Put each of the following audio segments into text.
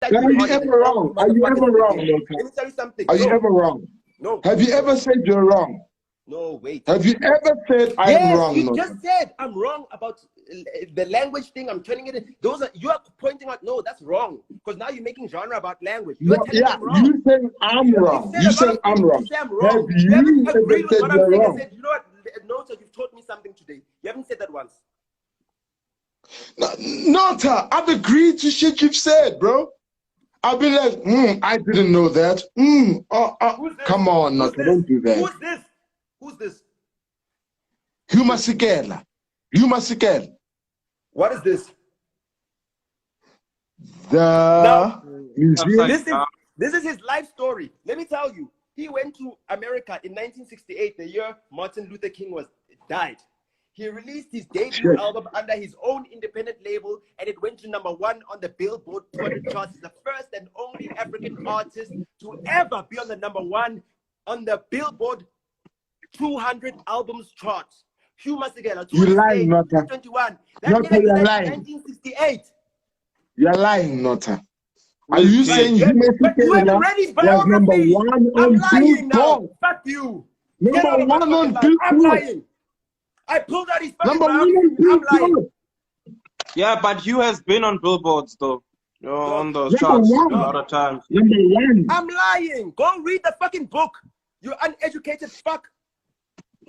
Are you ever wrong? Are you ever wrong, Nota? Let me tell you something. Are you ever wrong? No. Have you ever said you're wrong? No, wait. Have you ever said I am wrong? Yes, you just said I'm wrong about the language thing. I'm turning it in. You are pointing out. No, that's wrong. Because now you're making genre about language. You're telling me I'm wrong. You said I'm wrong. You said I'm wrong. You say I'm wrong. Have you haven't agreed ever with said what I'm you're saying. wrong? I said, you know what, Nota, you've taught me something today. You haven't said that once. Nota, I've agreed to shit you've said, bro. I'll be like, I didn't know that. Come on, Nota, don't do that. Who's this? Who's this? Huma Sikela. What is this? The museum. This is his life story. Let me tell you. He went to America in 1968, the year Martin Luther King died. He released his debut album under his own independent label, and it went to #1 on the Billboard 200 charts. He's the first and only African artist to ever be on the #1 on the Billboard 200 albums charts. Huma Sigela, you lying, Nota. 21. Nota, you're lying. 1968. You're lying, Nota. Are you saying Huma Sigela was #1 I'm on lying now. Billboard? Fuck you. #1 on Billboard. I'm lying. I pulled out his fucking mouth. I'm lying. Yeah, but you has been on billboards though. You're on those charts a lot of times. #1. I'm lying. Go read the fucking book. You uneducated fuck.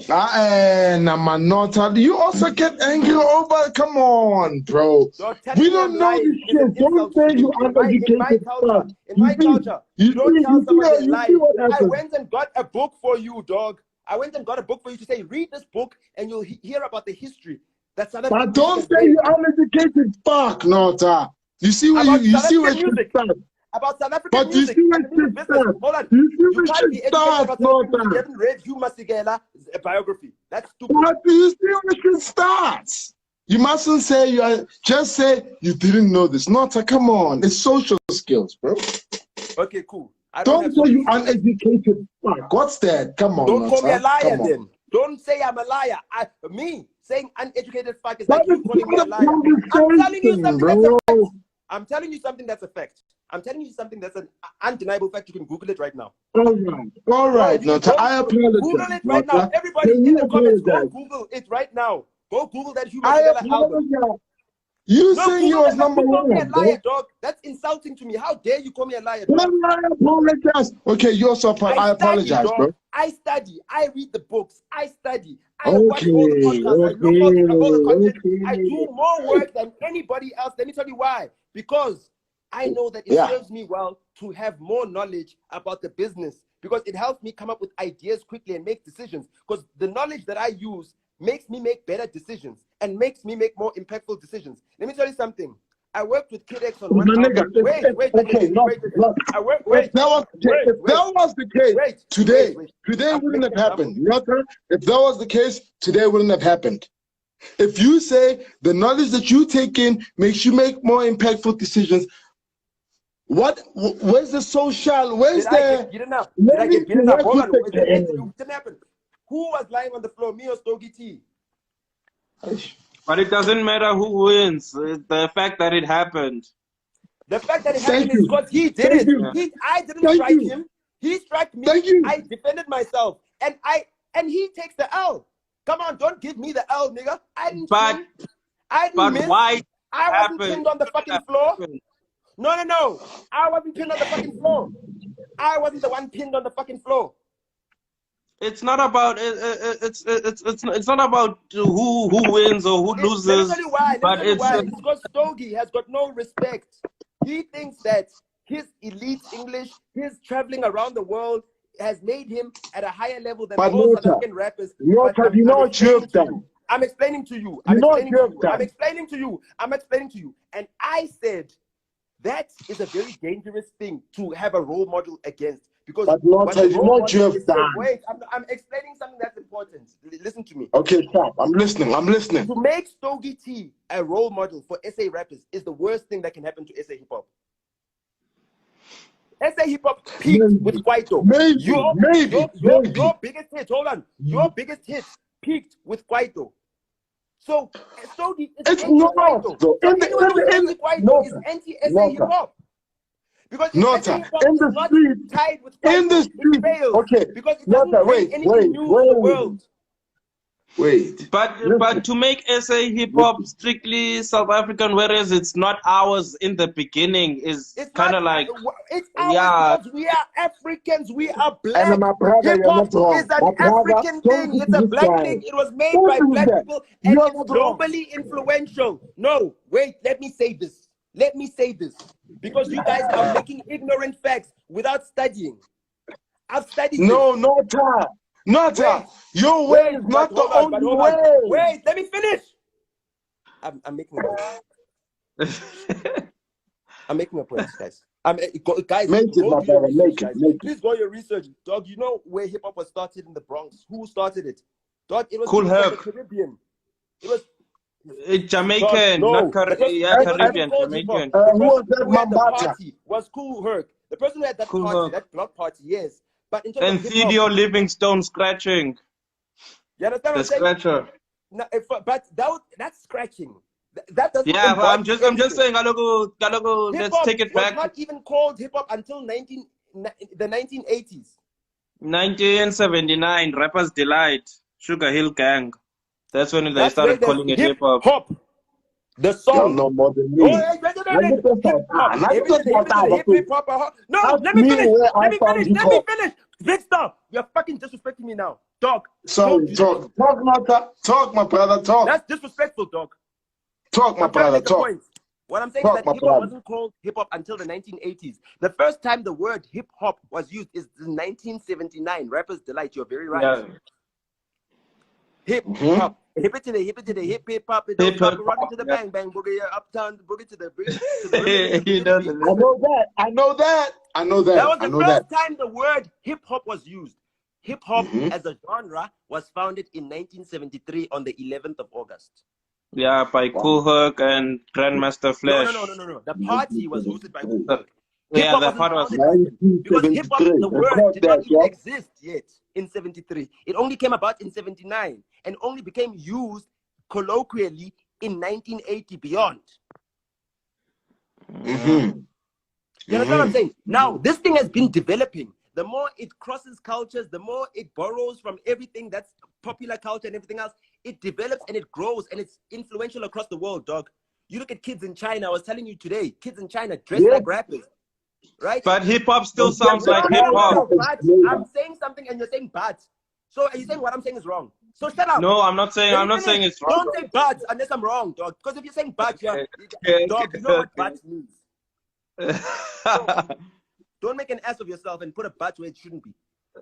Nota. You also get angry over. Come on, bro. We don't know this shit. Don't say you uneducated fuck. In my culture, you don't tell somebody they're lying. I went and got a book for you, dog. I went and got a book for you to say, read this book and you'll hear about the history. That's South African. But don't say you uneducated fuck, Nota. You see where you see where you start. About South African music. You see where you start. Hold on. You can't be educated about South African music. You haven't read Huma Sigela's biography. That's stupid. But you see where it starts. You mustn't say you are. Just say you didn't know this. Nota, come on. It's social skills, bro. Okay, cool. Don't say you uneducated fuck. What's that? Come on. Don't call me a liar then. Don't say I'm a liar. Me saying uneducated fuck is like you calling me a liar. I'm telling you something that's a fact. I'm telling you something that's a fact. I'm telling you something that's an undeniable fact. You can Google it right now. All right, Nota. I apologize. Google it right now. Everybody in the comments, go Google it right now. Go Google that Huma Sigela album. You saying you was #1, you call me a liar, dog. That's insulting to me. How dare you call me a liar, dog? I apologize. Okay, you also I apologize, bro. I study. I read the books. I study. I watch all the podcasts. I look all the content. I do more work than anybody else. Let me tell you why. Because I know that it serves me well to have more knowledge about the business. Because it helps me come up with ideas quickly and make decisions. Because the knowledge that I use makes me make better decisions and makes me make more impactful decisions. Let me tell you something. I worked with KidX on one album. Wait. If that was the case, today wouldn't have happened. If that was the case, today wouldn't have happened. If you say the knowledge that you take in makes you make more impactful decisions, where's the social? Where's the? Did I get beaten up? Hold on. It didn't happen. Who was lying on the floor, me or Stogie T? But it doesn't matter who wins. The fact that it happened. The fact that it happened is because he did it. I didn't strike him. He struck me. I defended myself, and he takes the L. Come on, don't give me the L, nigga. I didn't miss. Why? I wasn't pinned on the fucking floor. No. I wasn't pinned on the fucking floor. I wasn't the one pinned on the fucking floor. It's not about it's not about who wins or who loses. Let me tell you why. It's because Stogie has got no respect. He thinks that his elite English, his traveling around the world, has made him at a higher level than most South African rappers. Nota, you know what you've done. I'm explaining to you. I'm explaining to you. And I said that is a very dangerous thing to have a role model against. Because wait, I'm explaining something that's important. Listen to me. Okay, stop. I'm listening. To make Stogie T a role model for SA rappers is the worst thing that can happen to SA hip hop. SA hip hop peaked with Kwaito. Your biggest hit. Hold on. Your biggest hit peaked with Kwaito. So Stogie is anti-Kwaito. So anyone who is anti-Kwaito is anti-SA hip hop. Because Nota, in the street, tied with in the street, it fails. okay. Because it doesn't bring anything new to the world. Wait. But to make SA hip hop strictly South African, whereas it's not ours in the beginning, is kind of like it's ours because we are Africans, we are black. And my brother, hip hop is an African thing. It's a black thing. It was made by black people and it's globally influential. No, wait, let me say this. Let me say this because you guys are making ignorant facts without studying. I've studied. No, Nota, your way is not the only way. Wait, let me finish. I'm making a point. I'm making a point, guys. Guys, make it, my brother. Make it. Please go your research, dog. You know where hip hop was started in the Bronx? Who started it? Dog, it was Cool the Caribbean. It was Jamaican, not Caribbean, Jamaican. Who was that? Party was Cool Herc. The person who had that party, that block party, yes. But in terms and Theo Livingstone scratching. You understand the scratcher? No, but that's scratching. That doesn't. Yeah, I'm just saying. Galogo, let's take it back. It was not even called hip hop until the 1980s. 1979, Rapper's Delight, Sugar Hill Gang. That's when they started calling it hip hop. The song. No more than me. No, let me finish. Big stuff. You're fucking disrespecting me now, dog. Sorry, talk, Nota. Talk, my brother. Talk. That's disrespectful, dog. Talk, my brother. Talk. What I'm saying is that hip hop wasn't called hip hop until the 1980s. The first time the word hip hop was used is in 1979. Rapper's Delight. You're very right. Yeah. Hip hop. Hip it to the hip hop. It don't stop rocking to the bang bang boogie, uptown boogie to the I know that. That was the first time the word hip hop was used. Hip hop as a genre was founded in 1973 on the 11th of August. Yeah, by Cool Herc and Grandmaster Flash. No. The party was hosted by Cool Herc. Yeah, the part was because hip hop, the word did not even exist yet in 73. It only came about in 79 and only became used colloquially in 1980 beyond. You understand what I'm saying? Now, this thing has been developing. The more it crosses cultures, the more it borrows from everything that's popular culture and everything else. It develops and it grows and it's influential across the world, dog. You look at kids in China. I was telling you today, kids in China dress like rappers. Right? But hip hop still sounds like hip hop. I'm saying something and you're saying but. So are you saying what I'm saying is wrong? So shut up. No, I'm not saying it's wrong. Don't say but unless I'm wrong, dog. Because if you're saying but, dog, you know what but means. So, don't make an ass of yourself and put a but where it shouldn't be.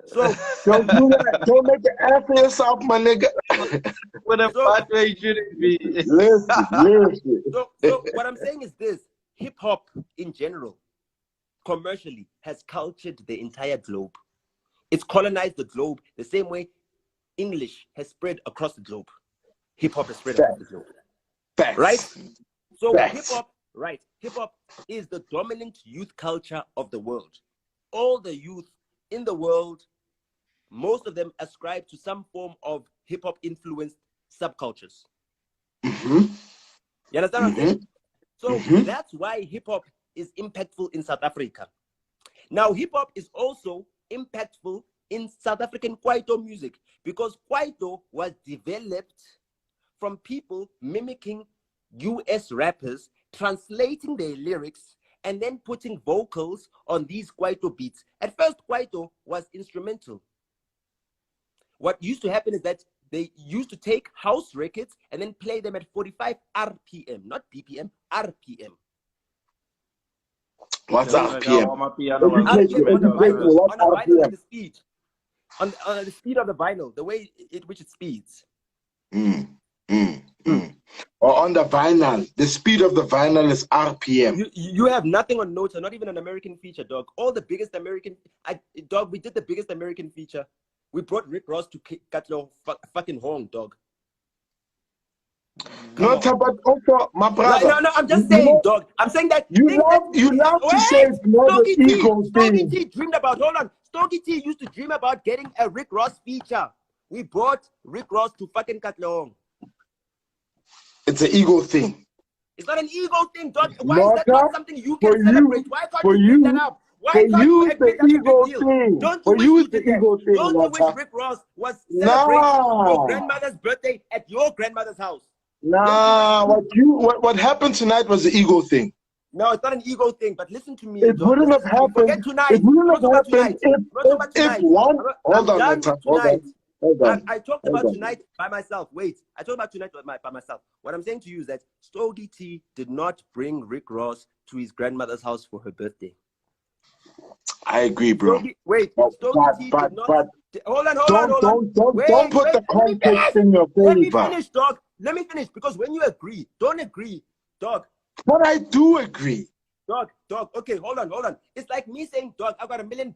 So don't do that. Don't make an ass of yourself, my nigga. Put a but where it shouldn't be. Listen. So what I'm saying is this: hip hop in general, commercially, has cultured the entire globe. It's colonized the globe the same way English has spread across the globe. Hip hop has spread across the globe. Facts. Right? So Facts. hip hop is the dominant youth culture of the world. All the youth in the world, most of them ascribe to some form of hip hop influenced subcultures. You understand what I'm saying? So that's why hip hop is impactful in South Africa. Now, hip hop is also impactful in South African Kwaito music because Kwaito was developed from people mimicking US rappers, translating their lyrics, and then putting vocals on these Kwaito beats. At first, Kwaito was instrumental. What used to happen is that they used to take house records and then play them at 45 RPM, not BPM, RPM. What's RPM? RPM on the vinyl, on the speed. On the speed of the vinyl, the way which it speeds. Or on the vinyl, the speed of the vinyl is RPM. You have nothing on Nota, not even an American feature, dog. All the biggest American, dog. We did the biggest American feature. We brought Rick Ross to cut your fucking horn, dog. Not about also, my brother. No, I'm just saying, dog. I'm saying that you love to say it's not the ego thing. Stogie T dreamed about. Hold on, Stogie T used to dream about getting a Rick Ross feature. We brought Rick Ross to fucking cut your horn. It's an ego thing. It's not an ego thing, dog. Why is that not something you can celebrate? Why can't you bring that up? Why can't you admit that's a big deal? Don't you wish you did that? Don't you wish Rick Ross was celebrating your grandmother's birthday at your grandmother's house? Nah, what happened tonight was the ego thing. No, it's not an ego thing, but listen to me. It wouldn't have happened. Forget tonight. It wouldn't have happened if one. Hold on, tonight. I talked about tonight by myself. Wait, I talked about tonight by myself. What I'm saying to you is that Stogie T did not bring Rick Ross to his grandmother's house for her birthday. I agree, bro. Stogie T did not. Hold on. Don't put the context in your favor. Let me finish, dog. Let me finish, because when you agree, don't agree, dog. But I do agree. Dog, okay, hold on. It's like me saying, dog, I got $1 million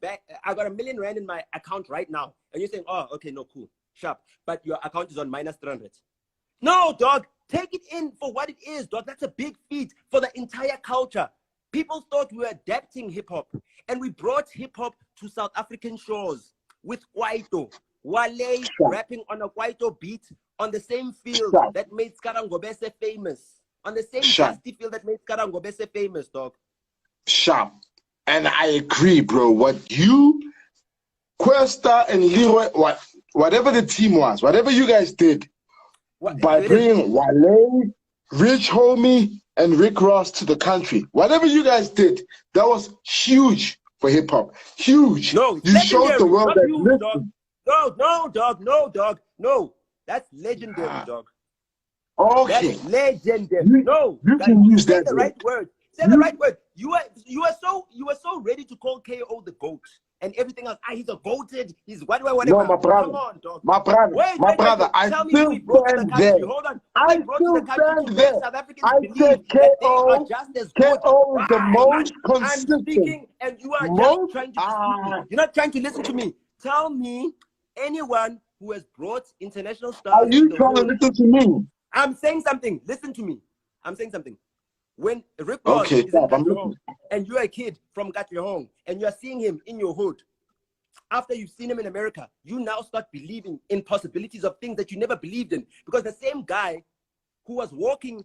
rand in my account right now. And you're saying, oh, okay, no, cool, sharp. But your account is on minus 300. No, dog, take it in for what it is, dog. That's a big feat for the entire culture. People thought we were adapting hip-hop, and we brought hip-hop to South African shores with Kwaito. Wale rapping on a Kwaito beat on the same field that made Skarangobese famous. On the same dusty field that made Skarangobese famous, dog. Sharp. And I agree, bro. What you, Questa and Leroy, whatever the team was, whatever you guys did, by bringing Wale, Rich Homie, and Rick Ross to the country, whatever you guys did, that was huge for hip hop. Huge. No, you showed the world that. No. That's legendary, dog. Okay. That's legendary. You can use that. Say the right word. Say the right word. You were so ready to call KO the GOAT and everything else. He's a goated. He's whatever. No, my brother. Come on, dog. My brother. Wait. I Tell me still who he brought to the country. there. Hold on. I He brought still to the country to there. make South Africans I believe said that they are just as good. KO is the most consistent. I'm speaking, and you are just trying to listen to me. You're not trying to listen to me. Tell me anyone who has brought international stars. Are you trying to listen to me? I'm saying something. Listen to me. I'm saying something. When Rick Ross is in Katlehong, and you're a kid from Katlehong, and you're seeing him in your hood, after you've seen him in America, you now start believing in possibilities of things that you never believed in. Because the same guy who was walking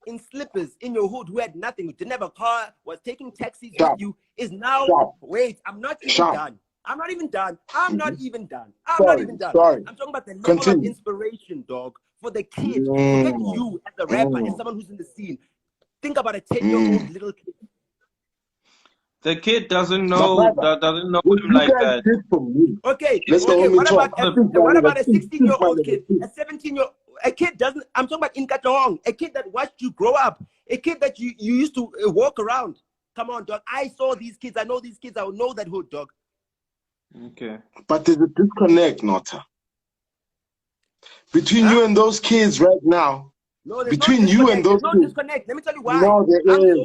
in slippers in your hood, who had nothing, who didn't have a car, was taking taxis with you, is now... Wait, I'm not even done. I'm not even done. I'm not even done. I'm talking about the level of inspiration, dog, for the kid. Forget you as a rapper, as someone who's in the scene. Think about a 10-year-old little kid. The kid doesn't know him like that. Okay, what about a 16-year-old kid, a 17-year-old? A kid doesn't... I'm talking about in Katlehong, a kid that watched you grow up, a kid that you used to walk around. Come on, dog. I saw these kids. I know these kids. I know that hood, dog. Okay. But there's a disconnect, Nota. Between you and those kids right now. No, between you and those kids. No disconnect. Let me tell you why. No, there is.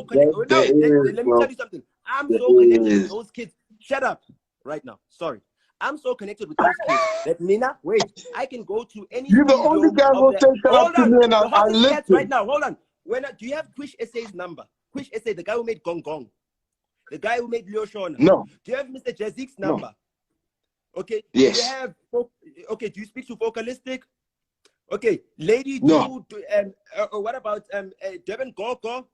Let me tell you something. I'm so connected with those kids. Shut up right now. Sorry. I'm so connected with those kids that Mina, wait, I can go to any... You're the only guy who will say shut up to me and I listen. Right now, hold on. Do you have Quish Essay's number? Quish Essay, the guy who made Gong Gong. The guy who made Leo Shona. No. Do you have Mr. Jazik's number? No. Okay. Yes. Do you have... Okay, do you speak to Vocalistic? Okay, Lady no. What about Devin Goko?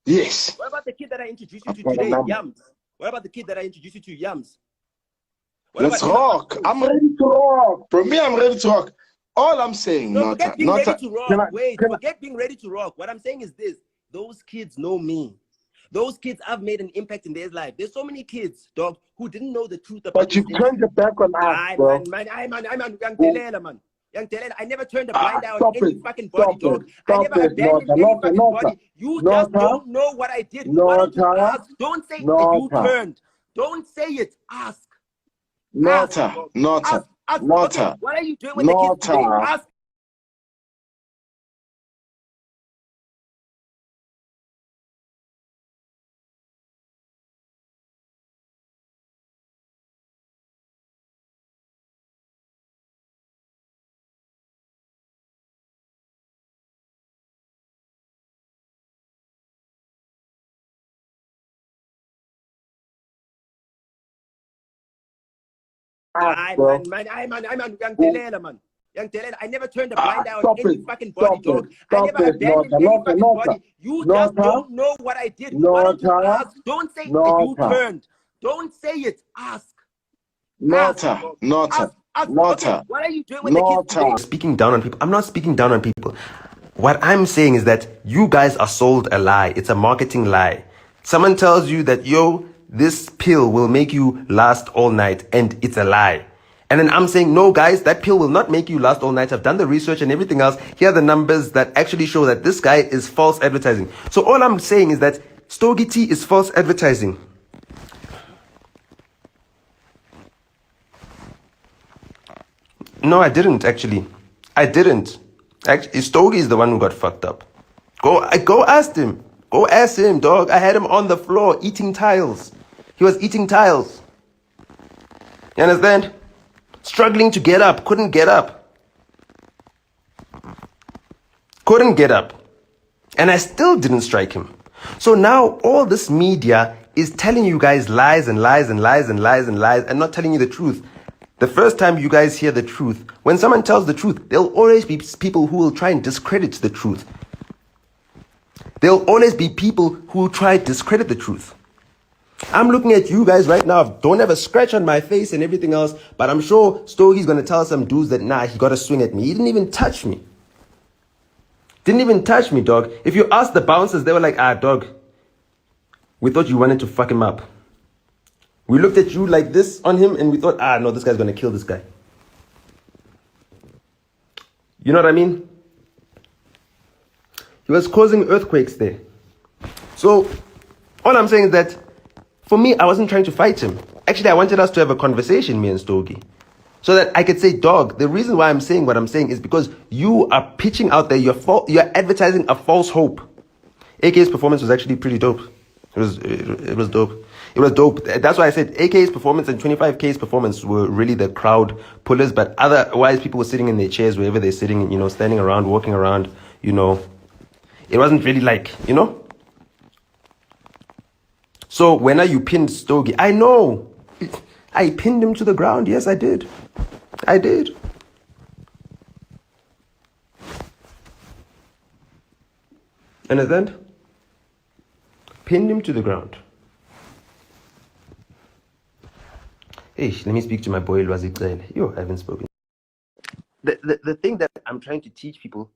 Yes. What about the kid that I introduced you to today, Yams? What about the kid that I introduced you to, Yams? Let's rock. I'm ready to rock. For me, I'm ready to rock. All I'm saying, forget being ready to rock. Forget being ready to rock. What I'm saying is this: those kids know me. Those kids have made an impact in their life. There's so many kids, dog, who didn't know the truth about. But you turned your back on us, bro. Man. I never turned a blind eye on any fucking body, dog. I never abandoned any fucking body. You just don't know what I did. Why don't you ask? Don't say you turned. Don't say it. Ask. Nota. Okay, what are you doing with the kids today? Ask. Man. Young Dylan, I never turned a blind eye on any fucking Stop body, dog. it. I Stop never it. abandoned any fucking body. You just don't know what I did. Why don't you ask? Don't say you turned. Don't say it. Ask. Nota. Okay, what are you doing with the kids today? Speaking down on people. I'm not speaking down on people. What I'm saying is that you guys are sold a lie. It's a marketing lie. Someone tells you that, yo, this pill will make you last all night, and it's a lie. And then I'm saying, no, guys, that pill will not make you last all night. I've done the research and everything else. Here are the numbers that actually show that this guy is false advertising. So all I'm saying is that Stogie tea is false advertising. No, I didn't, actually. I didn't. Actually, Stogie is the one who got fucked up. Go ask him. Go ask him, dog. I had him on the floor eating tiles. He was eating tiles. You understand? Struggling to get up. Couldn't get up. Couldn't get up. And I still didn't strike him. So now all this media is telling you guys lies and lies and lies and lies and lies and not telling you the truth. The first time you guys hear the truth, when someone tells the truth, there'll always be people who will try and discredit the truth. There'll always be people who will try to discredit the truth. I'm looking at you guys right now. Don't have a scratch on my face and everything else, but I'm sure Stogie's going to tell some dudes that, nah, he got a swing at me. He didn't even touch me. Didn't even touch me, dog. If you ask the bouncers, they were like, ah, dog, we thought you wanted to fuck him up. We looked at you like this on him and we thought, ah, no, this guy's going to kill this guy. You know what I mean? He was causing earthquakes there. So all I'm saying is that for me, I wasn't trying to fight him. Actually, I wanted us to have a conversation, me and Stogie, so that I could say, dog, the reason why I'm saying what I'm saying is because you are pitching out there, you're advertising a false hope. AK's performance was actually pretty dope. It was dope. It was dope. That's why I said AK's performance and 25K's performance were really the crowd pullers, but otherwise people were sitting in their chairs wherever they're sitting, you know, standing around, walking around, you know. It wasn't really like, you know. So when you pinned Stogie, I know. I pinned him to the ground. Yes, I did. I did. Understand? Pinned him to the ground. Hey, let me speak to my boy Lwazicele. Yo, I haven't spoken. The thing that I'm trying to teach people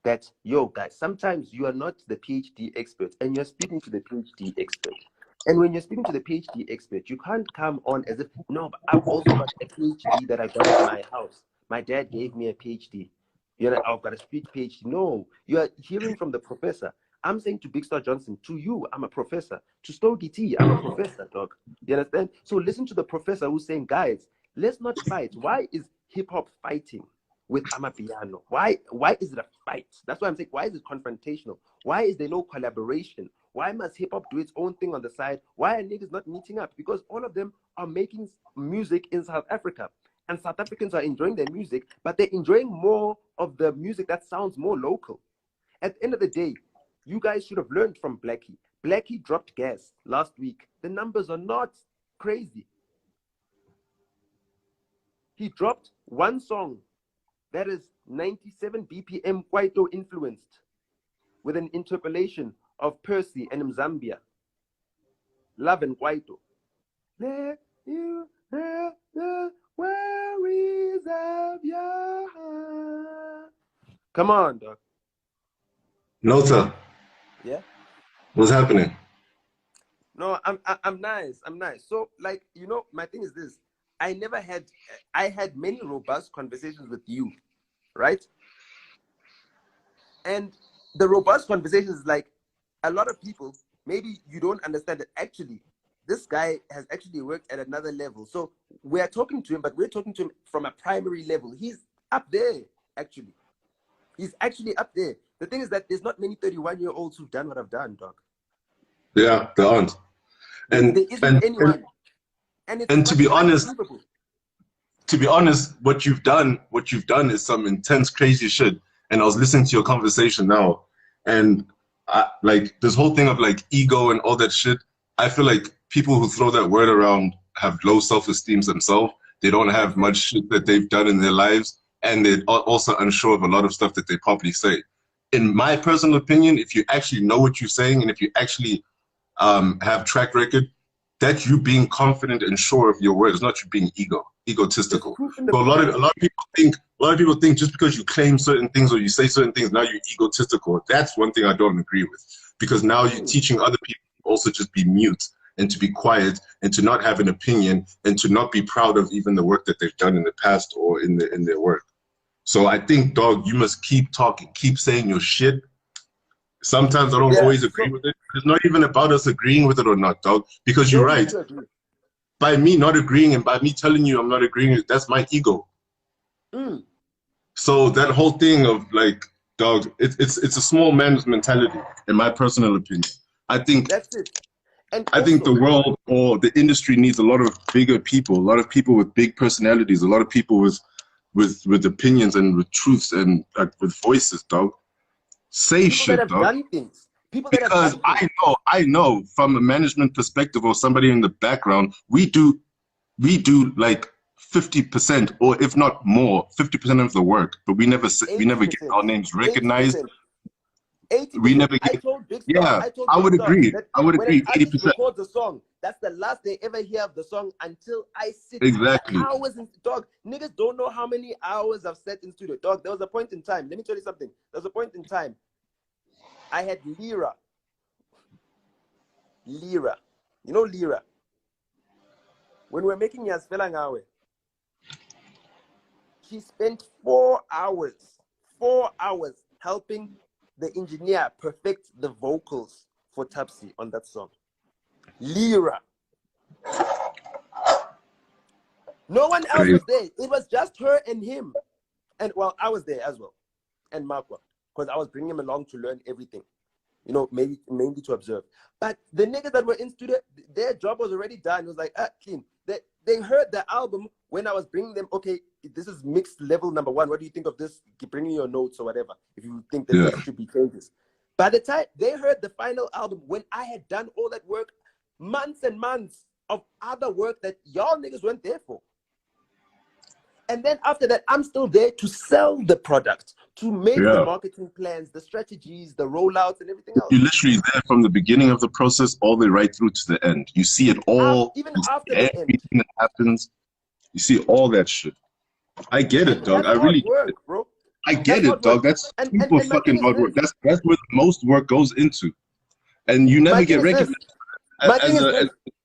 that, yo, guys, sometimes you are not the PhD expert and you're speaking to the PhD expert. And when you're speaking to the PhD expert, you can't come on as if, no, but I've also got a PhD that I got at my house. My dad gave me a PhD. You know, I've got a street PhD. No, you are hearing from the professor. I'm saying to Big Star Johnson, to you, I'm a professor. To Stogie T, I'm a professor, dog. You understand? So listen to the professor who's saying, guys, let's not fight. Why is hip-hop fighting with Amapiano? Why is it a fight? That's why I'm saying, why is it confrontational? Why is there no collaboration? Why must hip-hop do its own thing on the side? Why are niggas not meeting up? Because all of them are making music in South Africa. And South Africans are enjoying their music, but they're enjoying more of the music that sounds more local. At the end of the day, you guys should have learned from Blackie. Blackie dropped gas last week. The numbers are not crazy. He dropped one song that is 97 BPM Kwaito influenced with an interpolation of Percy and Mzambia. Love and Kwaito. Let you have the worries of your heart. Come on, dog. Nota. Yeah. What's happening? No, I'm nice. I'm nice. So, like, you know, my thing is this. I had many robust conversations with you, right? And the robust conversations, like, a lot of people, maybe you don't understand that actually this guy has actually worked at another level. So we're talking to him, but we're talking to him from a primary level. He's up there, actually. He's actually up there. The thing is that there's not many 31-year-olds who've done what I've done, dog. Yeah, there aren't. And there isn't anyone. And to be honest, what you've done is some intense, crazy shit. And I was listening to your conversation now, and like this whole thing of like ego and all that shit. I feel like people who throw that word around have low self-esteem themselves. They don't have much shit that they've done in their lives, and they're also unsure of a lot of stuff that they probably say. In my personal opinion, if you actually know what you're saying, and if you actually have track record, that you being confident and sure of your words, not you being egotistical. But a lot of people think just because you claim certain things or you say certain things, now you're egotistical. That's one thing I don't agree with, because now you're teaching other people to also just be mute and to be quiet and to not have an opinion and to not be proud of even the work that they've done in the past or in their work. So I think, dog, you must keep talking, keep saying your shit. Sometimes I don't always agree with it. It's not even about us agreeing with it or not, dog, because you're right. By me not agreeing and by me telling you I'm not agreeing, that's my ego. So that whole thing of like, dog, it's a small man's mentality, in my personal opinion. I think that's it. And I think the world or the industry needs a lot of bigger people, a lot of people with big personalities, a lot of people with opinions and with truths and with voices, dog. Say people shit, that have dog. done things. People because that have done things. I know from a management perspective or somebody in the background, we do like 50% or if not more, 50% of the work, but we never get our names recognized. 80%. We never get. I told Big Star. Yeah, I would agree. I would agree. 80%. Record the song. That's the last they ever hear of the song until I sit exactly hours in dog. Niggas don't know how many hours I've sat in studio. Dog, there was a point in time. Let me tell you something. There was a point in time. I had Lira. You know Lira? When we were making Yazfela Ngawe, she spent 4 hours helping the engineer perfect the vocals for Tapsi on that song. Lira. No one else was there. It was just her and him. And well, I was there as well. And Markwa, because I was bringing him along to learn everything. You know, mainly to observe. But the niggas that were in studio, their job was already done. It was like, clean. They heard the album when I was bringing them, okay, this is mixed level number 1. What do you think of this? Bring me your notes or whatever, if you think that there should be changes. By the time they heard the final album, when I had done all that work, months and months of other work that y'all niggas weren't there for. And then after that, I'm still there to sell the product, to make the marketing plans, the strategies, the rollouts, and everything else. You're literally there from the beginning of the process all the way right through to the end. You see it all. Even after the end. Everything that happens, you see all that shit. I get it, dog. I really get it. Bro. I get it, dog. That's super fucking hard work. That's where the most work goes into. And you never get recognized.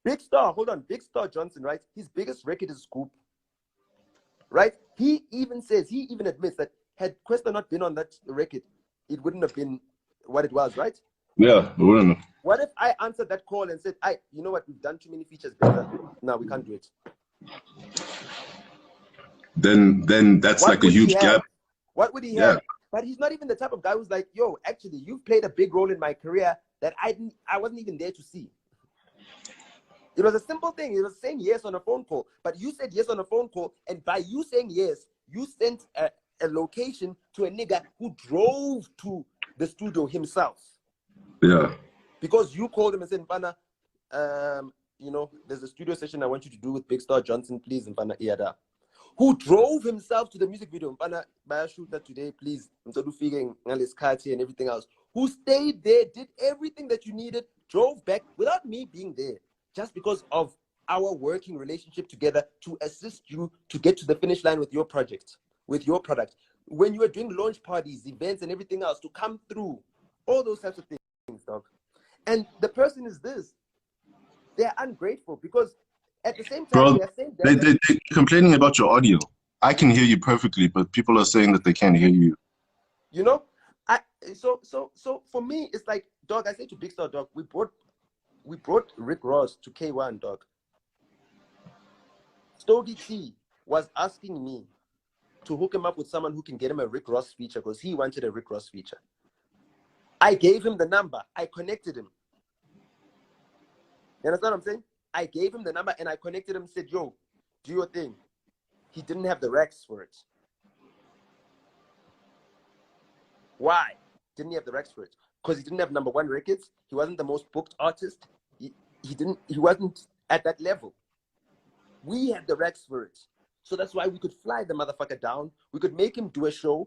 Big Star, hold on. Big Star Johnson, right? His biggest record is Scoop. Right? He even admits that had Questa not been on that record, it wouldn't have been what it was, right? Yeah, it wouldn't have. What if I answered that call and said, you know what, we've done too many features better. No, we can't do it. Then that's like a huge gap. What would he have? But he's not even the type of guy who's like, yo, actually, you've played a big role in my career that I wasn't even there to see. It was a simple thing. It was saying yes on a phone call. But you said yes on a phone call, and by you saying yes, you sent a location to a nigga who drove to the studio himself. Yeah. Because you called him and said, Mpana, you know, there's a studio session I want you to do with Big Star Johnson, please, Mpana Iada. Who drove himself to the music video, Mpana, buy a shoot that today, please. And everything else. Who stayed there, did everything that you needed, drove back without me being there. Just because of our working relationship together to assist you to get to the finish line with your project, with your product. When you are doing launch parties, events, and everything else to come through, all those types of things, dog. And the person is this. They're ungrateful because at the same time, they're saying that they're complaining about your audio. I can hear you perfectly, but people are saying that they can't hear you. You know, so for me, it's like, dog, I say to Big Star, dog, we brought Rick Ross to K1, dog. Stogie T was asking me to hook him up with someone who can get him a Rick Ross feature because he wanted a Rick Ross feature. I gave him the number. I connected him. You understand what I'm saying? I gave him the number and I connected him, said, yo, do your thing. He didn't have the racks for it. Why didn't he have the racks for it? Because he didn't have #1 records. He wasn't the most booked artist. He wasn't at that level. We had the racks for it. So that's why we could fly the motherfucker down. We could make him do a show,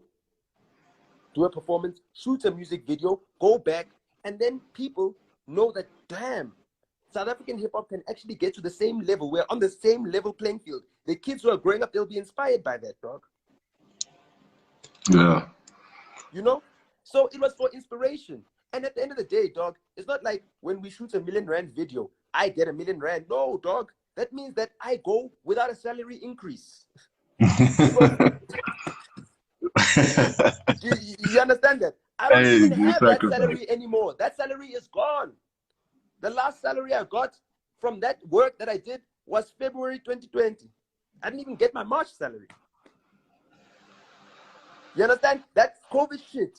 do a performance, shoot a music video, go back, and then people know that, damn, South African hip-hop can actually get to the same level. We're on the same level playing field. The kids who are growing up, they'll be inspired by that, dog. Yeah. You know? So it was for inspiration. And at the end of the day, dog, it's not like when we shoot a R1 million video, I get R1 million. No, dog. That means that I go without a salary increase. You understand that? I don't even have that salary anymore. That salary is gone. The last salary I got from that work that I did was February 2020. I didn't even get my March salary. You understand? That's COVID shit.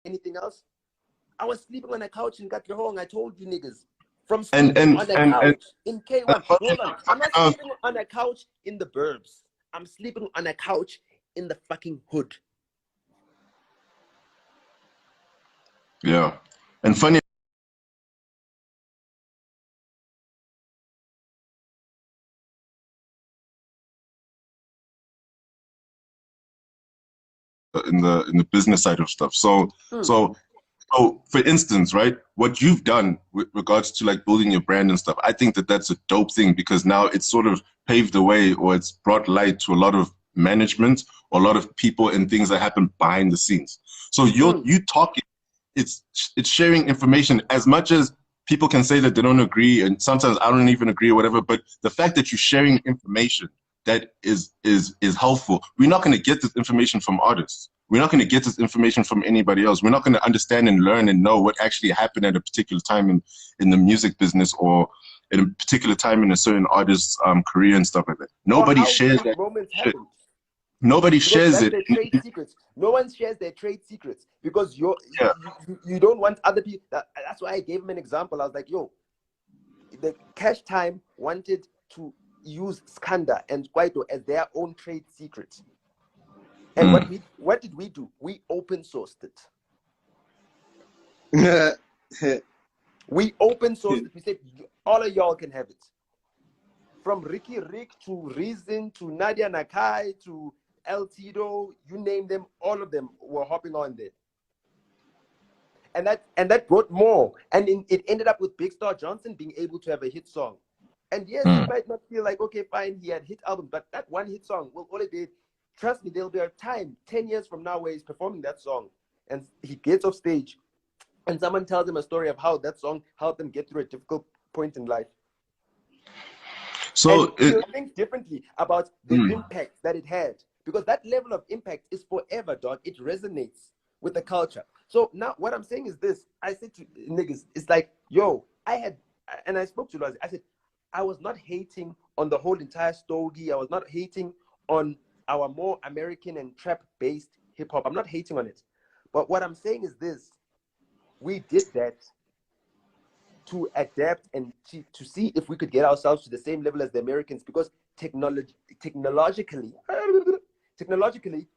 Anything else? I was sleeping on a couch in Katlehong. I told you niggas. From sleeping on a couch in K1. Hold on. I'm not sleeping on a couch in the burbs. I'm sleeping on a couch in the fucking hood. Yeah. And funny in the business side of stuff. So for instance, right, what you've done with regards to like building your brand and stuff, I think that that's a dope thing, because now it's sort of paved the way, or it's brought light to a lot of management or a lot of people and things that happen behind the scenes. So you talking, it's sharing information. As much as people can say that they don't agree, and sometimes I don't even agree or whatever, but the fact that you're sharing information that is helpful. We're not going to get this information from artists. We're not going to get this information from anybody else. We're not going to understand and learn and know what actually happened at a particular time in the music business, or at a particular time in a certain artist's career and stuff like that. Nobody shares that shit. Nobody shares it. Their trade secrets. No one shares their trade secrets because you don't want other people. That's why I gave him an example. I was like, yo, the Cash Time wanted to use Skanda and Kwaito as their own trade secret. And what did we do? We open sourced it. We open sourced it. We said, all of y'all can have it. From Ricky Rick to Reason to Nadia Nakai to El Tido, you name them, all of them were hopping on there. And that brought more. And it ended up with Big Star Johnson being able to have a hit song. And yes, you might not feel like, okay, fine, he had hit albums, but that one hit song, well, all it did, trust me, there'll be a time 10 years from now where he's performing that song and he gets off stage and someone tells him a story of how that song helped him get through a difficult point in life. So he'll think differently about the impact that it had, because that level of impact is forever, dog. It resonates with the culture. So now what I'm saying is this. I said to niggas, it's like, yo, and I spoke to Lwazi, I said, I was not hating on the whole entire Stogie. I was not hating on our more American and trap-based hip-hop. I'm not hating on it. But what I'm saying is this. We did that to adapt and to see if we could get ourselves to the same level as the Americans, because technologically,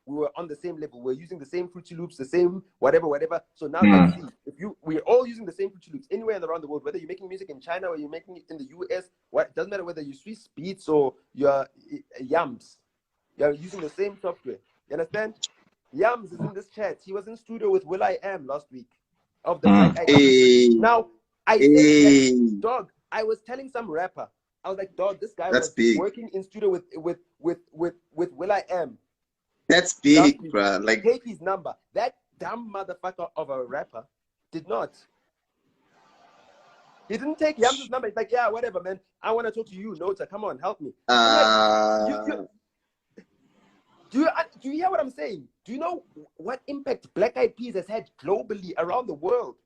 we were on the same level. We're using the same Fruity Loops, the same whatever. So now let's see. We're all using the same Fruity Loops anywhere around the world, whether you're making music in China or you're making it in the US, it doesn't matter whether you're Swiss Beats or you're Yams. You're using the same software. You understand? Yams is in this chat. He was in studio with Will I Am last week of the Black Eyed Peas. Now, I said that, dog, I was telling some rapper, I was like, dog, this guy was working in studio with Will I Am. That's big, bro. Like, take his number. That dumb motherfucker of a rapper did not. He didn't take Yams' number. He's like, yeah, whatever, man. I want to talk to you, Nota. Come on, help me. Do you hear what I'm saying? Do you know what impact Black Eyed Peas has had globally around the world?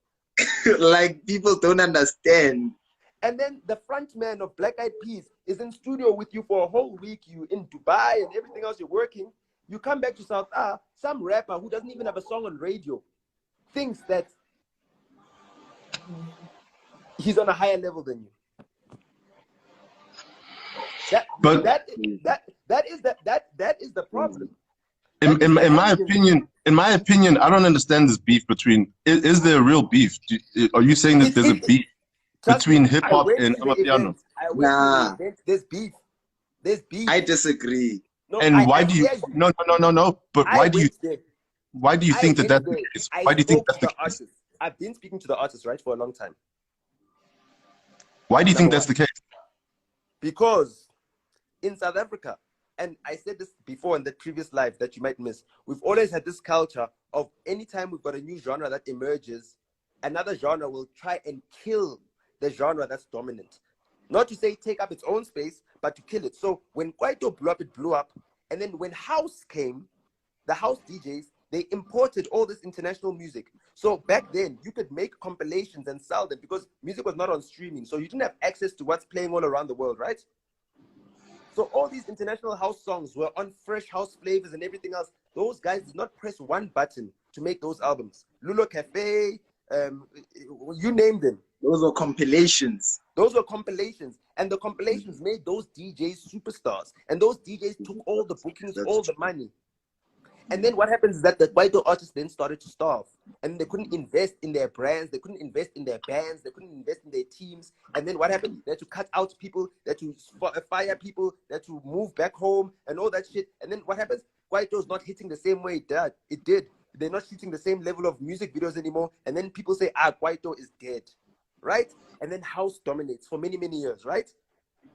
Like, people don't understand. And then the front man of Black Eyed Peas is in studio with you for a whole week. You in Dubai and everything else, you're working. You come back to South Africa, some rapper who doesn't even have a song on radio thinks that he's on a higher level than you. That is the problem. In my opinion, I don't understand this beef between. Is there a real beef? Are you saying that there's a beef between hip hop and Amapiano? Nah, there's beef. There's beef. I disagree. No, and why do you? No. But why do you? Why do you think that that's the case? Why do you think that's the case? I've been speaking to the artists, right, for a long time. Why do you think that's the case? Because in South Africa, and I said this before in the previous live that you might miss, we've always had this culture of anytime we've got a new genre that emerges, another genre will try and kill the genre that's dominant. Not to say take up its own space, but to kill it. So when Kwaito blew up, it blew up. And then when house came, the house DJs, they imported all this international music. So back then, you could make compilations and sell them because music was not on streaming. So you didn't have access to what's playing all around the world, right? So all these international house songs were on fresh house flavors and everything else. Those guys did not press one button to make those albums. Lulo Cafe, you name them. Those were compilations. Those were compilations. And the compilations made those DJs superstars. And those DJs took all the bookings, all the money. And then what happens is that the Kwaito artists then started to starve. And they couldn't invest in their brands. They couldn't invest in their bands. They couldn't invest in their teams. And then what happened? They had to cut out people. They had to fire people. They had to move back home and all that shit. And then what happens? Kwaito's not hitting the same way it did. They're not shooting the same level of music videos anymore. And then people say, Kwaito is dead. Right? And then house dominates for many, many years. Right?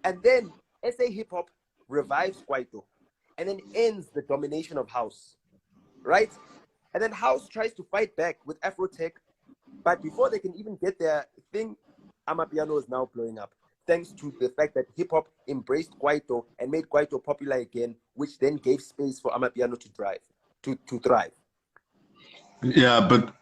And then SA hip hop revives Kwaito. And then ends the domination of house. Right? And then house tries to fight back with Afrotech, but before they can even get their thing, Amapiano is now blowing up, thanks to the fact that hip-hop embraced Kwaito and made Kwaito popular again, which then gave space for Amapiano to thrive. Yeah, but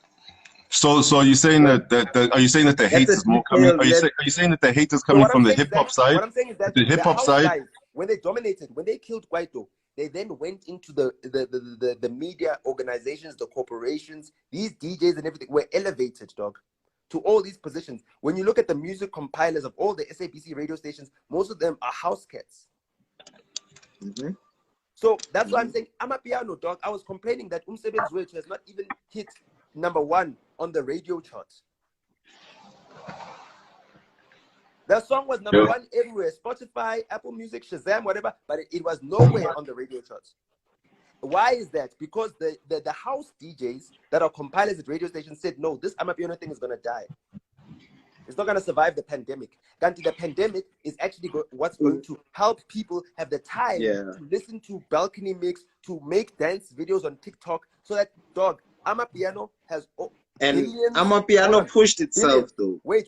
so are you saying that are you saying that the hate is more coming? Are you saying that the hate is coming from the hip-hop side? What I'm saying is that the hip-hop side, guys, when they dominated, when they killed Kwaito, they then went into the media organizations, the corporations. These DJs and everything were elevated, dog, to all these positions. When you look at the music compilers of all the SABC radio stations, most of them are house cats. So that's why I'm saying Amapiano, dog. I was complaining that Umsebenzi Wethu has not even hit #1 on the radio chart. That song was #1 everywhere. Spotify, Apple Music, Shazam, whatever, but it was nowhere on the radio charts. Why is that? Because the house DJs that are compilers at radio stations said, no, this Amapiano thing is going to die. It's not going to survive the pandemic. The pandemic is actually what's going to help people have the time to listen to balcony mix, to make dance videos on TikTok, so that, dog, Amapiano has billions. Amapiano pushed itself, though. Wait.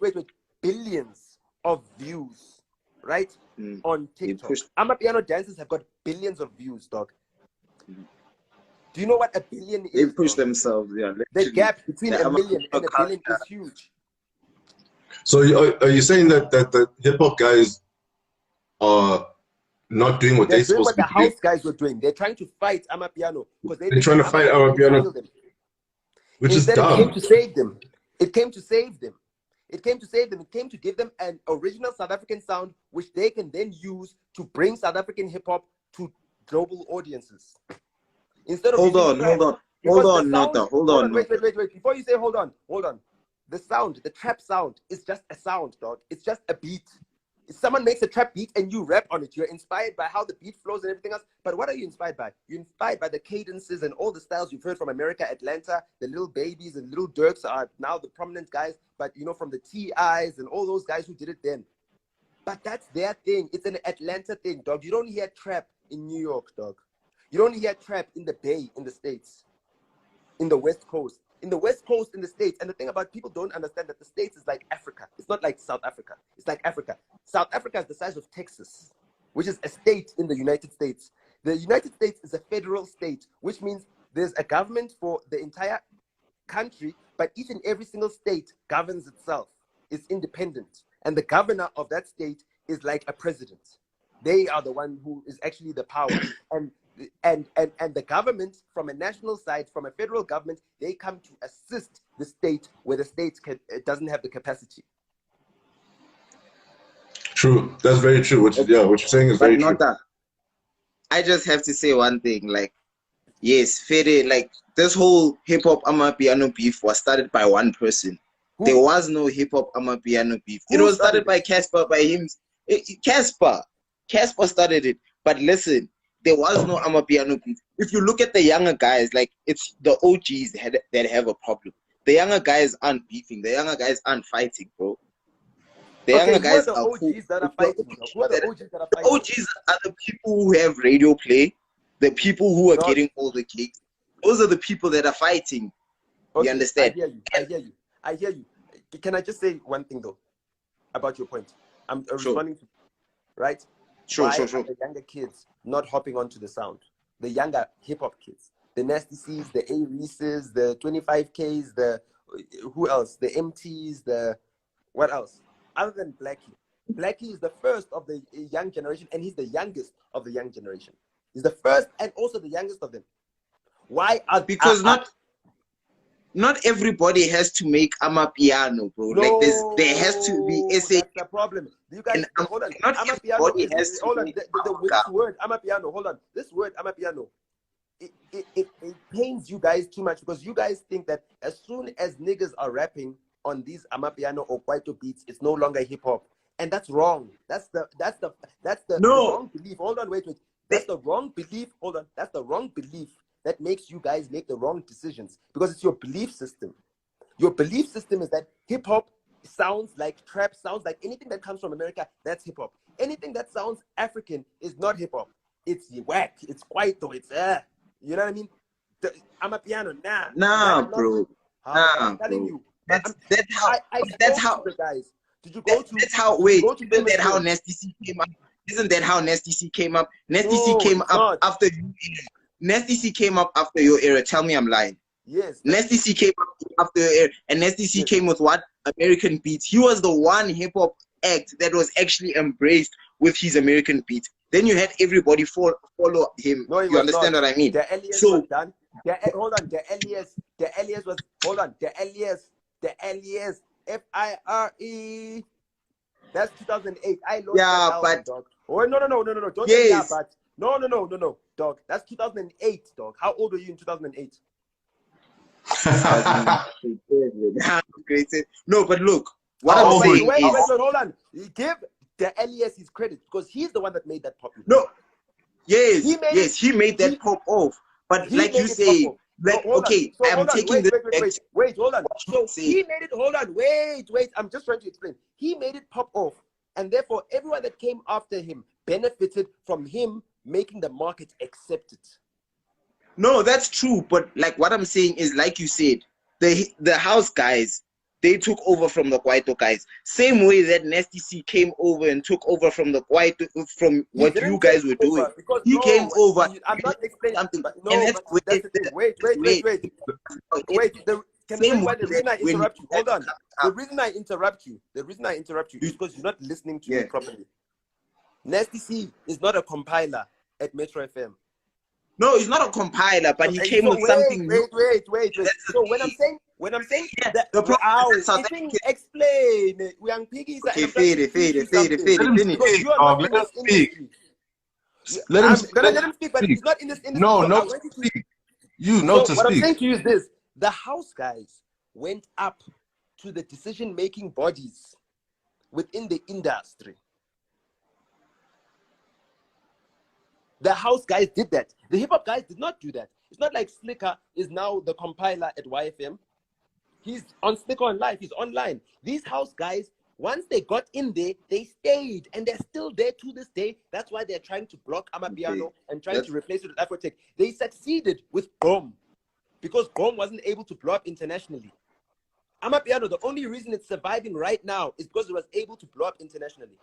Billions of views, right? On TikTok. Amapiano dances have got billions of views, dog. Do you know what a billion is? They push themselves, yeah. The gap between a million and a billion is huge. So are you saying that the hip hop guys are not doing what they're supposed to be doing? The house guys were doing. They're trying to fight Amapiano because they're trying to fight Amapiano, which is dumb. It came to save them. It came to save them. It came to save them. It came to give them an original South African sound, which they can then use to bring South African hip hop to global audiences. Instead of hold on, Nota. Wait. Before you say hold on. The sound, the trap sound, is just a sound, dog. It's just a beat. If someone makes a trap beat and you rap on it, you're inspired by how the beat flows and everything else. But what are you inspired by? You're inspired by the cadences and all the styles you've heard from America, Atlanta. The Little Babies and Little Dirks are now the prominent guys. But, from the T.I.s and all those guys who did it then. But that's their thing. It's an Atlanta thing, dog. You don't hear trap in New York, dog. You don't hear trap in the Bay, in the States, in the West Coast. In the West Coast, in the States. And the thing about people don't understand that the States is like Africa. It's not like South Africa. It's like Africa. South Africa is the size of Texas, which is a state in the United States. The United States is a federal state, which means there's a government for the entire country, but each and every single state governs itself. It's independent. and the governor of that state is like a president. They are the one who is actually the power. And the government, from a national side, from a federal government, they come to assist the state where the state doesn't have the capacity. True. That's very true. What you're saying is very true. I just have to say one thing. Like, yes, Fede, like this whole hip hop Amapiano beef was started by one person. Who? There was no hip hop Amapiano beef. It was started by Casper, by him. Casper started it. But listen, there was no Amapiano beef. If you look at the younger guys, like it's the OGs that have a problem. The younger guys aren't beefing. The younger guys aren't fighting, bro. The younger guys are OGs that are fighting. Who are the OGs that are fighting? The OGs are the people who have radio play, the people who are getting all the gigs. Those are the people that are fighting. Okay, you understand? I hear you. Can I just say one thing though about your point? I'm responding to, right? Sure. Are the younger kids not hopping onto the sound? The younger hip hop kids, the Nasty C's, the A Reeses, the 25Ks, the who else? The MTs, the what else? Other than Blackie. Blackie is the first of the young generation, and he's the youngest of the young generation. He's the first and also the youngest of them. Why? Because not everybody has to make Amapiano, bro. No, like there has to be SA. That's the problem. You guys, hold on. Not everybody has to. Hold on. This word Amapiano. Hold on. This word Amapiano. It pains you guys too much because you guys think that as soon as niggas are rapping on these Amapiano or Kwaito beats, it's no longer hip hop, and that's wrong. That's the wrong belief. Hold on, wait. That's the wrong belief. Hold on. That's the wrong belief that makes you guys make the wrong decisions because it's your belief system. Your belief system is that hip hop sounds like trap, sounds like anything that comes from America. That's hip hop. Anything that sounds African is not hip hop. It's whack. It's Kwaito. It's you know what I mean? Amapiano. Nah, bro. I'm telling you. That's how the guys. Did you go to? That's how. Wait, isn't that how Nasty C came up? Isn't that how Nasty C came up? Nasty C came up after you. Nasty C came up after your era. Tell me I'm lying. Yes. Nasty C came up after your era, and Nasty C came with what? American beats. He was the one hip hop act that was actually embraced with his American beats. Then you had everybody follow him. No, you understand what I mean? The Elias was done. Hold on. The Elias was. Hold on. The Elias. FIRE. That's 2008. I lost that album, dog. Oh no. Don't say that, but no, dog. That's 2008, dog. How old were you in 2008? No, but look. What I'm saying wait, hold on. Give the Elias his credit because he's the one that made that popular. No. Yes, he made that pop off. But like you say, like, okay, I'm taking the wait, hold on. So he made it. Hold on, wait. I'm just trying to explain. He made it pop off, and therefore everyone that came after him benefited from him making the market accept it. No, that's true. But like what I'm saying is, like you said, the house guys, they took over from the Kwaito guys. Same way that Nasty C came over and took over from the Kwaito, from what you guys were doing. He came over. I'm not explaining something, but no. Wait. The reason I interrupt you, hold on. The reason I interrupt you is because you're not listening to me properly. Nasty C is not a compiler at Metro FM. No, he's not a compiler, but he came with something. Wait. So when I'm saying that, it didn't explain. We are piggies. Okay, fade it. Let him speak. Let him speak, but he's not in this industry. No, speak. You know to speak. What I'm saying to you is this: the house guys went up to the decision-making bodies within the industry. The house guys did that. The hip-hop guys did not do that. It's not like Slicker is now the compiler at YFM. He's on Slicker on Live. He's online. These house guys, once they got in there, they stayed. And they're still there to this day. That's why they're trying to block Amapiano and trying to replace it with Afrotech. They succeeded with Gom. Because Gom wasn't able to blow up internationally. Amapiano, the only reason it's surviving right now is because it was able to blow up internationally.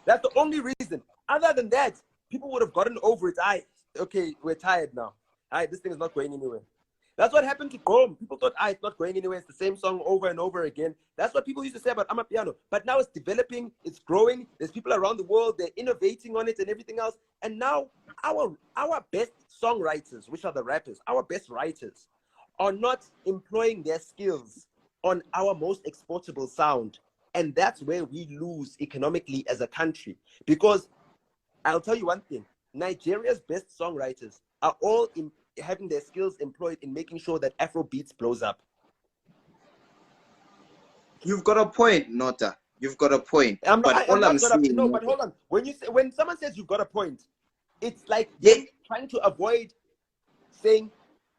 That's the only reason. Other than that, people would have gotten over it. Okay, we're tired now. This thing is not going anywhere. That's what happened to Chrome. People thought, it's not going anywhere. It's the same song over and over again. That's what people used to say about Amapiano. But now it's developing, it's growing. There's people around the world, they're innovating on it and everything else. And now our best songwriters, which are the rappers, our best writers, are not employing their skills on our most exportable sound. And that's where we lose economically as a country. Because I'll tell you one thing, Nigeria's best songwriters are all having their skills employed in making sure that Afro beats blows up. You've got a point, Nota. You've got a point. But hold on. When someone says you've got a point, it's like them trying to avoid saying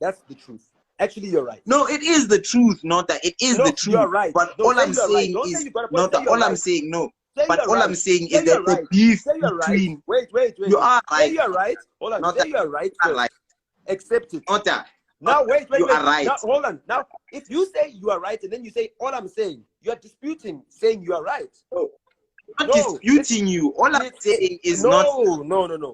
that's the truth. Actually, you're right. No, it is the truth, Nota. It is the truth. You're right. But all I'm saying is, Nota, all I'm saying, no. But all I'm saying is that the beef between... Wait. You are right. Say you're right. Hold on. Say you're right. Accept it. Nota. Now, wait. You are right. Now, hold on. Now, if you say you are right and then you say all I'm saying, you are disputing saying you are right. No. I'm not disputing you. All I'm saying is No.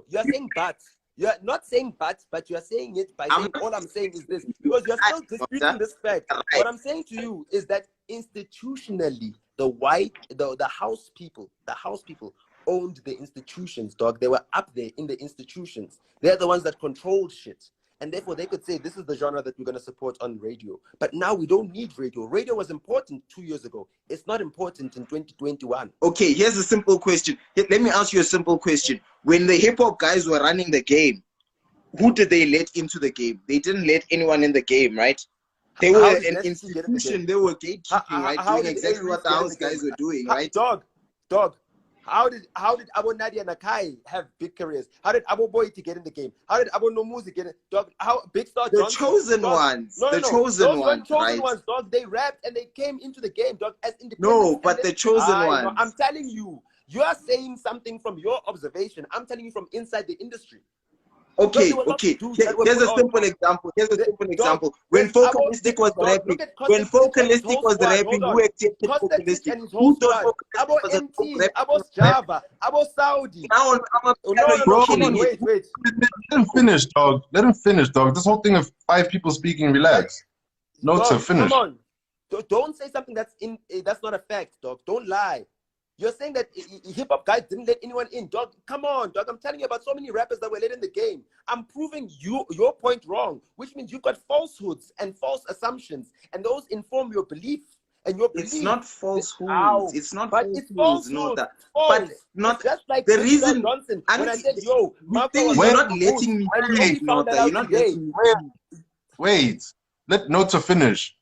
You are saying but. You are not saying but you are saying it by saying all I'm saying is this. Because you are still disputing this fact. What I'm saying to you is that institutionally, the house people owned the institutions, dog. They were up there in the institutions. They're the ones that controlled shit. And therefore, they could say, this is the genre that we're going to support on radio. But now we don't need radio. Radio was important 2 years ago. It's not important in 2021. Okay, here's a simple question. Let me ask you a simple question. When the hip-hop guys were running the game, who did they let into the game? They didn't let anyone in the game, right? They were an institution. They were gatekeeping, right? Doing exactly what the house guys were doing, right? Dog. How did Abu Nadia Nakai have big careers? How did Abu Boy to get in the game? How did Abu Nomuzi get in? Dog, how Big Star The chosen ones. The chosen ones, right? Dog. They rapped and they came into the game, dog, as independent. No, but the chosen ones. I'm telling you, you are saying something from your observation. I'm telling you from inside the industry. Okay. Here's a simple example. When Focalistic was rapping, who accepted Focalistic? Who thought Focalistic was a Abo Java, Abo Saudi. Wait. Let him finish, dog. This whole thing of 5 people speaking, relax. Nota, finish. Come on. Don't say something that's not a fact, dog. Don't lie. You're saying that hip-hop guys didn't let anyone in. Dog, come on, dog. I'm telling you about so many rappers that were let in the game. I'm proving your point wrong, which means you've got falsehoods and false assumptions, and those inform your belief. And your belief. It's not falsehoods. It's not falsehoods. But not just like the reason. Johnson, when I said, yo, you're not letting me finish, Nota. You're not letting me. Wait. Let Nota finish.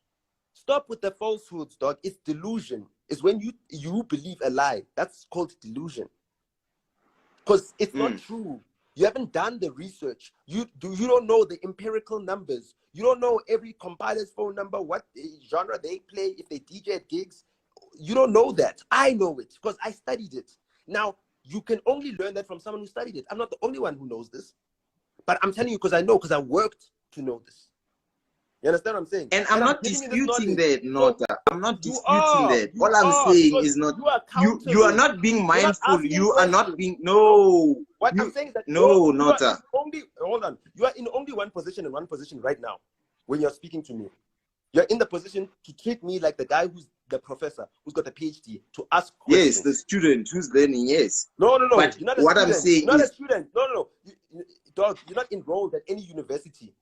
Stop with the falsehoods, dog. It's delusion. It's when you believe a lie. That's called delusion. Because it's not true. You haven't done the research. You don't know the empirical numbers. You don't know every compiler's phone number, what genre they play, if they DJ at gigs. You don't know that. I know it because I studied it. Now, you can only learn that from someone who studied it. I'm not the only one who knows this. But I'm telling you because I know, because I worked to know this. You understand what I'm saying? And I'm not disputing that, Nota. I'm not disputing that. All I'm saying is not you are not being mindful. You are not being What I'm saying is that Nota. Hold on. You are in only one position right now when you're speaking to me. You're in the position to treat me like the guy who's the professor, who's got a PhD, to ask questions. Yes, the student who's learning, yes. No. But you're not what I'm saying you're not a student. No. Dog, you're not enrolled at any university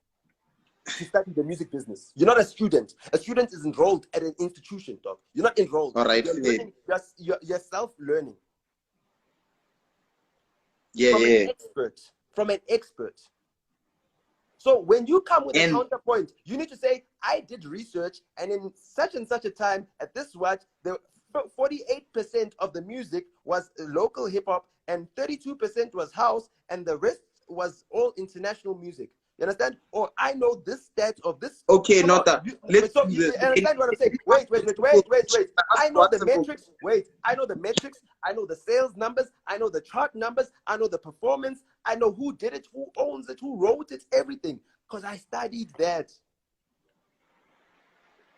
to study the music business. You're not a student. A student is enrolled at an institution, dog. You're not enrolled. All right. You're self-learning. From an expert. So when you come with a counterpoint, you need to say, I did research, and in such and such a time, at this watch, the 48% of the music was local hip-hop, and 32% was house, and the rest was all international music. You understand? Or I know this stat of this. Okay, Nota. You understand what I'm saying? Wait. I know the metrics. I know the metrics. I know the sales numbers. I know the chart numbers. I know the performance. I know who did it, who owns it, who wrote it, everything. Because I studied that.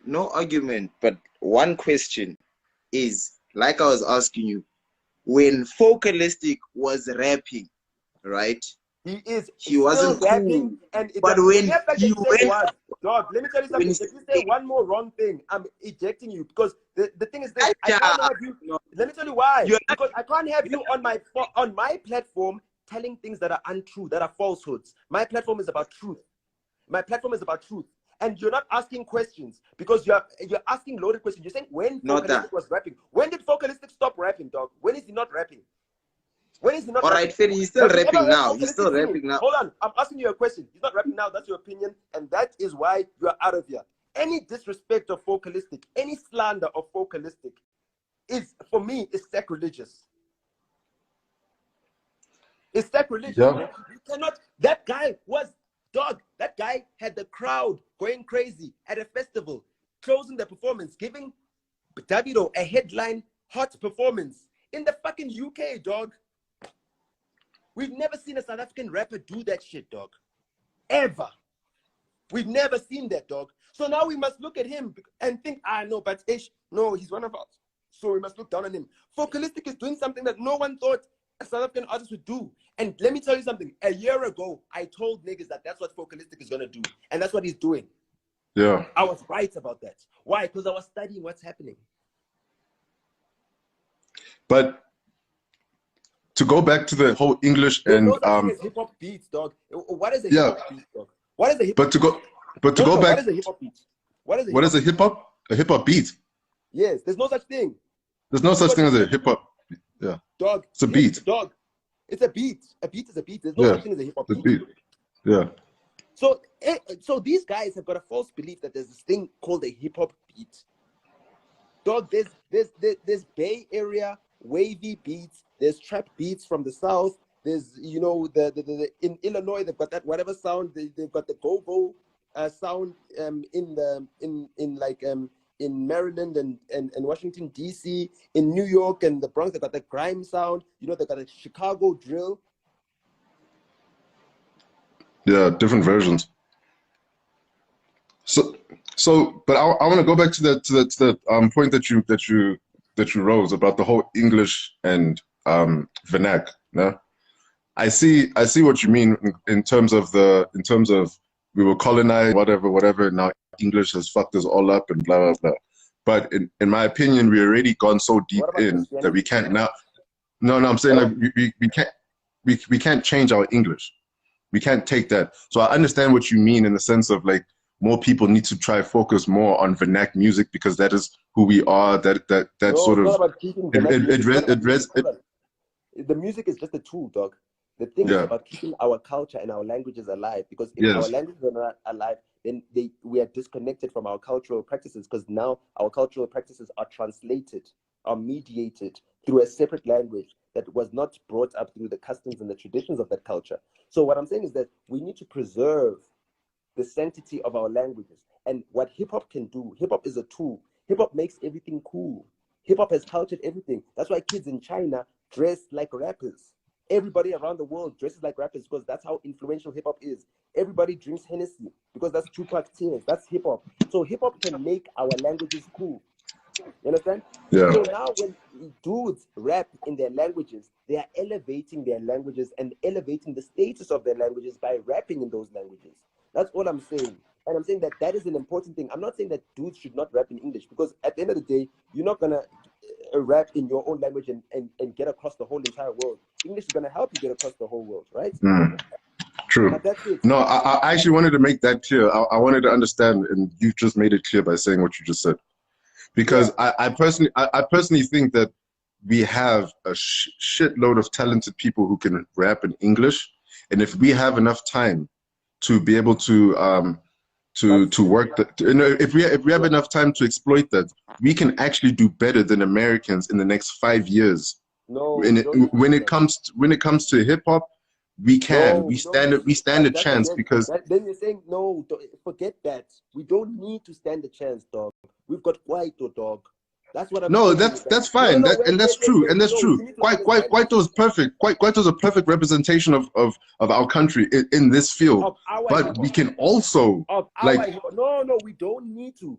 No argument, but one question is, like I was asking you, when Focalistic was rapping, right? He is. He wasn't rapping, cool. and but when he went, dog, let me tell you something. If you say one more wrong thing, I'm ejecting you, because the thing is this: I can't have you. Let me tell you why. Because I can't have you on my platform telling things that are untrue, that are falsehoods. My platform is about truth. My platform is about truth. And you're not asking questions, because you're asking loaded questions. You're saying when Focalistic was rapping. When did Focalistic stop rapping, dog? When is he not rapping? When is he not rapping? All right, Freddy, he's still rapping now. He's still rapping now. Hold on, I'm asking you a question. He's not rapping now. That's your opinion, and that is why you are out of here. Any disrespect of Focalistic, any slander of Focalistic, is, for me, is sacrilegious. It's sacrilegious. Yeah. You cannot. That guy was. Dog, that guy had the crowd going crazy at a festival, closing the performance, giving Davido a headline hot performance in the fucking UK, dog. We've never seen a South African rapper do that shit, dog. Ever. We've never seen that, dog. So now we must look at him and think, no, but no, he's one of us. So we must look down on him. Focalistic is doing something that no one thought a South African artist would do. And let me tell you something. A year ago, I told niggas that that's what Focalistic is going to do. And that's what he's doing. Yeah. I was right about that. Why? Because I was studying what's happening. But to go back to the whole English and hip hop beats, dog. What is a hip hop beat, dog? What is a hip hop? But to go back. What is a hip hop beat? What is a hip hop? A hip hop beat. Yes, there's no such thing. There's no such thing as a hip hop. Yeah. Dog. It's a beat. Dog. It's a beat. A beat is a beat. There's no such thing as a hip hop beat. Yeah. So these guys have got a false belief that there's this thing called a hip hop beat. Dog, there's Bay Area wavy beats. There's trap beats from the south. There's the in Illinois they've got that whatever sound. They've got the go-go sound in Maryland and Washington DC, in New York and the Bronx they got the grime sound. They got a Chicago drill. Yeah, different versions. But I want to go back to that point that you rose about the whole English and vernac. No? I see what you mean in terms of we were colonized, whatever. Now English has fucked us all up and blah blah blah. But in my opinion, we already gone so deep in that we can't now. No, I'm saying like we can't change our English. We can't take that. So I understand what you mean in the sense of like more people need to try focus more on vernac music because that is who we are. That sort of the music is just a tool, dog. The thing is about keeping our culture and our languages alive, because if our languages are not alive, then we are disconnected from our cultural practices, because now our cultural practices are translated, are mediated through a separate language that was not brought up through the customs and the traditions of that culture. So what I'm saying is that we need to preserve the sanctity of our languages. And what hip-hop can do, hip-hop is a tool. Hip-hop makes everything cool. Hip-hop has cultured everything. That's why kids in China dress like rappers. Everybody around the world dresses like rappers because that's how influential hip-hop is. Everybody drinks Hennessy because that's Tupac tears. That's hip-hop. So hip-hop can make our languages cool. You understand? Yeah. So now when dudes rap in their languages, they are elevating their languages and elevating the status of their languages by rapping in those languages. That's all I'm saying. And I'm saying that is an important thing. I'm not saying that dudes should not rap in English, because at the end of the day, you're not going to rap in your own language and get across the whole entire world. English is going to help you get across the whole world, right? True. But that's it. No, I actually wanted to make that clear. I wanted to understand, and you just made it clear by saying what you just said. Because I personally think that we have a shitload of talented people who can rap in English, and if we have enough time to be able to work that, if we have enough time to exploit that, we can actually do better than Americans in the next 5 years. When it comes to hip hop, we stand a chance because then you're saying no, forget that. We don't need to stand a chance, dog. We've got Kwaito, dog. That's what I'm saying. That's fine. That's true. Kwaito is perfect. Kwaito is a perfect representation of our country in this field. But we can also no, we don't need to.